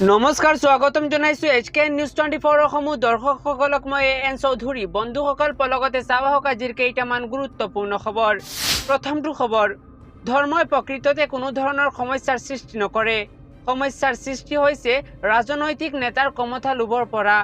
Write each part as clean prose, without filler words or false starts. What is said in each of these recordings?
নমস্কাৰ স্বাগতম জনাইছো HKN নিউজ 24 সমূহ দৰ্শকসকলক মই এন চৌধুৰী বন্ধুসকল লগতে চাওক আজিৰ কেইটামান গুৰুত্বপূৰ্ণ খবৰ। প্ৰথমটো খবৰ, ধৰ্মই প্ৰকৃততে কোনো ধৰণৰ সমস্যাৰ সৃষ্টি নকৰে। সমস্যাৰ সৃষ্টি হৈছে ৰাজনৈতিক নেতাৰ ক্ষমতা লোভৰ পৰা।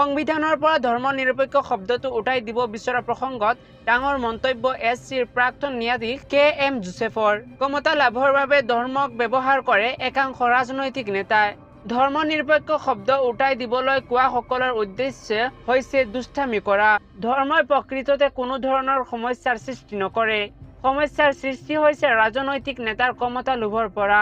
সংবিধানৰ পৰা ধৰ্ম নিৰপেক্ষ শব্দটো উঠাই দিব বিচৰা প্ৰসংগত ডাঙৰ মন্তব্য SCৰ প্ৰাক্তন ন্যায়াধীশ KM জোচেফৰ। ক্ষমতা লাভৰ বাবে ধৰ্মক ব্যৱহাৰ কৰে একাংশ ৰাজনৈতিক নেতাই। ধৰ্ম নিৰপেক্ষ শব্দ উঠাই দিবলৈ কোৱা সকলৰ উদ্দেশ্য হৈছে দুষ্টামি কৰা। ধৰ্মই প্ৰকৃততে কোনো ধৰণৰ সমস্যাৰ সৃষ্টি নকৰে। সমস্যাৰ সৃষ্টি হৈছে ৰাজনৈতিক নেতাৰ ক্ষমতা লোভৰ পৰা।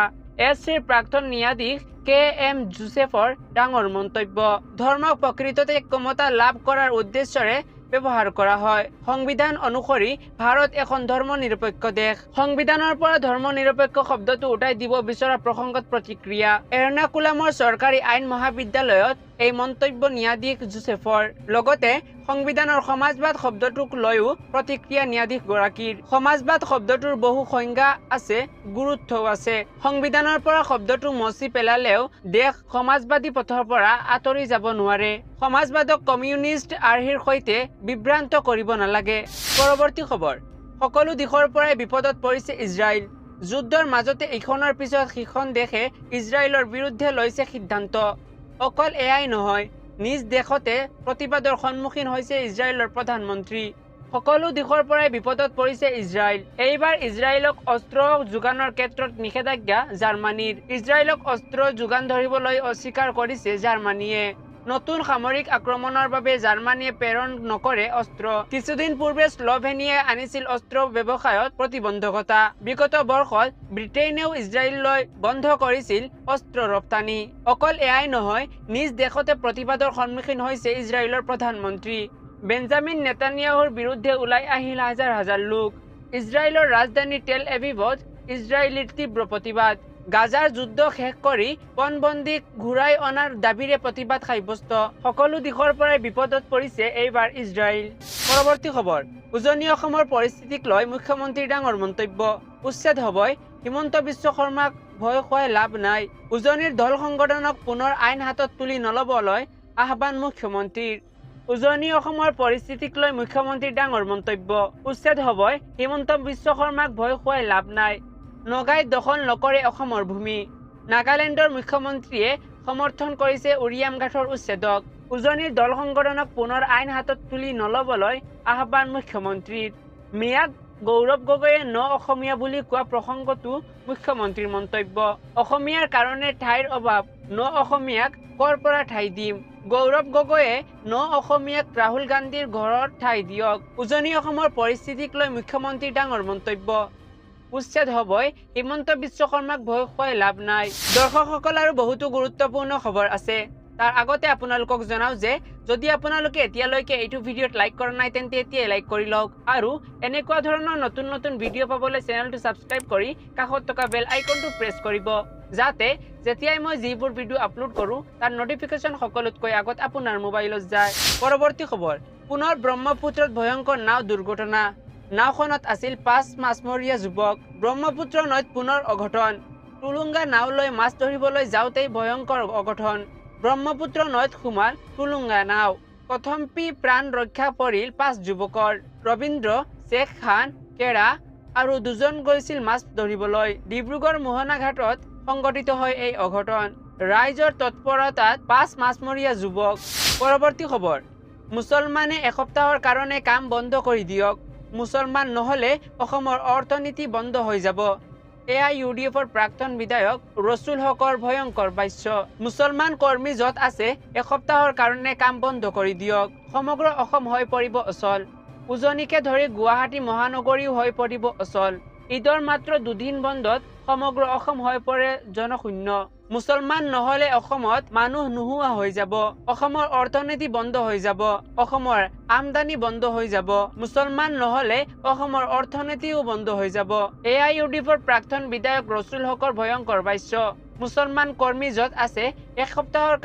SCৰ প্ৰাক্তন ন্যায়াধীশ KM জোচেফৰ ডাঙৰ মন্তব্য। ধৰ্মক প্ৰকৃততে ক্ষমতা লাভ কৰাৰ উদ্দেশ্যৰে ব্যৱহাৰ কৰা হয়। সংবিধান অনুসৰি ভাৰত এখন ধৰ্ম নিৰপেক্ষ দেশ। সংবিধানৰ পৰা ধৰ্ম নিৰপেক্ষ শব্দটো উঠাই দিব বিচৰা প্ৰসংগত প্ৰতিক্ৰিয়া। এৰ্নাকুলামৰ চৰকাৰী আইন মহাবিদ্যালয়ত এই মন্তব্য ন্যায়াধীশ জোচেফৰ। লগতে সংবিধানৰ সমাজবাদ শব্দটোক লৈও প্ৰতিক্ৰিয়া ন্যায়াধীশ গৰাকীৰ। সমাজবাদ শব্দটোৰ বহু সংজ্ঞা আছে, গুৰুত্বও আছে। সংবিধানৰ পৰা শব্দটো মচি পেলালেও দেশ সমাজবাদী পথৰ পৰা আঁতৰি যাব নোৱাৰে। সমাজবাদক কমিউনিষ্ট আৰ্হিৰ সৈতে বিভ্ৰান্ত কৰিব নালাগে। পৰৱৰ্তী খবৰ, সকলো দিশৰ পৰাই বিপদত পৰিছে ইজৰাইল। যুদ্ধৰ মাজতে ইখনৰ পিছত সিখন দেশে ইজৰাইলৰ বিৰুদ্ধে লৈছে সিদ্ধান্ত। অকল এয়াই নহয়, নিজ দেশতে প্ৰতিবাদৰ সন্মুখীন হৈছে ইজৰাইলৰ প্ৰধানমন্ত্ৰী। সকলো দিশৰ পৰাই বিপদত পৰিছে ইজৰাইল। এইবাৰ ইজৰাইলক অস্ত্ৰ যোগানৰ ক্ষেত্ৰত নিষেধাজ্ঞা জাৰ্মানীৰ। ইজৰাইলক অস্ত্ৰ যোগান ধৰিবলৈ অস্বীকাৰ কৰিছে জাৰ্মানীয়ে। নতুন সামৰিক আক্ৰমণৰ বাবে জাৰ্মানীয়ে প্ৰেৰণ নকৰে অস্ত্ৰ। কিছুদিন পূৰ্বে স্লোভেনিয়াই আনিছিল অস্ত্ৰ ব্যৱসায়ত প্ৰতিবন্ধকতা। বিগত বৰ্ষত ব্ৰিটেইনেও ইজৰাইললৈ বন্ধ কৰিছিল অস্ত্ৰ ৰপ্তানি। অকল এয়াই নহয়, নিজ দেশতে প্ৰতিবাদৰ সন্মুখীন হৈছে ইজৰাইলৰ প্ৰধানমন্ত্ৰী। বেঞ্জামিন নেতানিয়াহুৰ বিৰুদ্ধে ওলাই আহিল হাজাৰ হাজাৰ লোক। ইজৰাইলৰ ৰাজধানী টেল এভিভত ইজৰাইলীৰ তীব্ৰ প্ৰতিবাদ। গাজাৰ যুদ্ধ শেষ কৰি পণবন্দীক ঘূৰাই অনাৰ দাবীৰে প্ৰতিবাদ সাব্যস্ত। সকলো দিশৰ পৰাই বিপদত পৰিছে এইবাৰ ইজৰাইল। পৰৱৰ্তী খবৰ, উজনি অসমৰ পৰিস্থিতিক লৈ মুখ্যমন্ত্ৰীৰ ডাঙৰ মন্তব্য। উচ্ছেদ হ'বই, হিমন্ত বিশ্ব শৰ্মাক ভয় খুৱাই লাভ নাই। উজনিৰ দল সংগঠনক পুনৰ আইন হাতত তুলি নল'বলৈ আহ্বান মুখ্যমন্ত্ৰীৰ। উজনি অসমৰ পৰিস্থিতিক লৈ মুখ্যমন্ত্ৰীৰ ডাঙৰ মন্তব্য। উচ্ছেদ হ'বই, হিমন্ত বিশ্ব শৰ্মাক ভয় খুৱাই লাভ নাই। নগাইত দখল নকৰে অসমৰ ভূমি। নাগালেণ্ডৰ মুখ্যমন্ত্ৰীয়ে সমৰ্থন কৰিছে উৰিয়াম গাঁথৰ উচ্ছেদক। উজনিৰ দল সংগঠনক পুনৰ আইন হাতত তুলি নল'বলৈ আহ্বান মুখ্যমন্ত্ৰীৰ। মিয়াক গৌৰৱ গগৈয়ে ন অসমীয়া বুলি কোৱা প্ৰসংগতো মুখ্যমন্ত্ৰীৰ মন্তব্য। অসমীয়াৰ কাৰণে ঠাইৰ অভাৱ, ন অসমীয়াক ক'ৰ পৰা ঠাই দিম। গৌৰৱ গগৈয়ে ন অসমীয়াক ৰাহুল গান্ধীৰ ঘৰত ঠাই দিয়ক। উজনি অসমৰ পৰিস্থিতিক লৈ মুখ্যমন্ত্ৰীৰ ডাঙৰ মন্তব্য। উচ্ছেদ হ'বই, হিমন্ত বিশ্ব শৰ্মাক ভয় খুৱাই লাভ নাই। দৰ্শকসকল, আৰু বহুতো গুৰুত্বপূৰ্ণ খবৰ আছে। তাৰ আগতে আপোনালোকক জনাও যে যদি আপোনালোকে এতিয়ালৈকে এইটো ভিডিঅ'ত লাইক কৰা নাই তেন্তে এতিয়াই লাইক কৰি লওক, আৰু এনেকুৱা ধৰণৰ নতুন নতুন ভিডিঅ' পাবলৈ চেনেলটো ছাবস্ক্ৰাইব কৰি কাষত থকা বেল আইকনটো প্ৰেছ কৰিব, যাতে যেতিয়াই মই যিবোৰ ভিডিঅ' আপলোড কৰোঁ তাৰ নটিফিকেশ্যন সকলোতকৈ আগত আপোনাৰ মোবাইলত যায়। পৰৱৰ্তী খবৰ, পুনৰ ব্ৰহ্মপুত্ৰত ভয়ংকৰ নাও দুৰ্ঘটনা। নাওখনত আছিল 5 মাছমৰীয়া যুৱক। ব্ৰহ্মপুত্ৰ নৈত পুনৰ অঘটন। টুলুঙ্গা নাও লৈ মাছ ধৰিবলৈ যাওঁতেই ভয়ংকৰ অঘটন। ব্ৰহ্মপুত্ৰ নৈত সোমাল টুলুঙ্গা নাও। কথমপি প্ৰাণ ৰক্ষা পৰিল 5 যুৱকৰ। ৰবীন্দ্ৰ, শ্বেখ খান, কেৰা আৰু 2জন গৈছিল মাছ ধৰিবলৈ। ডিব্ৰুগড় মোহনা ঘাটত সংঘটিত হয় এই অঘটন। ৰাইজৰ তৎপৰতাত 5 মাছমৰীয়া যুৱক। পৰৱৰ্তী খবৰ, মুছলমানে এসপ্তাহৰ কাৰণে কাম বন্ধ কৰি দিয়ক। মুছলমান নহ'লে অসমৰ অৰ্থনীতি বন্ধ হৈ যাব। এয়া UDFৰ প্ৰাক্তন বিধায়ক ৰছুল হকৰ ভয়ংকৰ ভাষ্য। মুছলমান কৰ্মী য'ত আছে এসপ্তাহৰ কাৰণে কাম বন্ধ কৰি দিয়ক। সমগ্ৰ অসম হৈ পৰিব অচল। উজনিকে ধৰি গুৱাহাটী মহানগৰীও হৈ পৰিব অচল। ঈদৰ মাত্ৰ 2 দিন বন্ধত সমগ্ৰ অসম হৈ পৰে জনশূন্য। মুছলমান নহ'লে অসমত মানুহ নোহোৱা হৈ যাব। অসমৰ অৰ্থনীতি বন্ধ হৈ যাব। অসমৰ আমদানি বন্ধ হৈ যাব। মুছলমান নহ'লে অসমৰ অৰ্থনীতিও বন্ধ হৈ যাব। এয়া UDFৰ প্ৰাক্তন বিধায়ক ৰছুল হকৰ ভয়ংকৰ ভাষ্য। মুছলমান কৰ্মী য'ত আছে এসপ্তাহৰ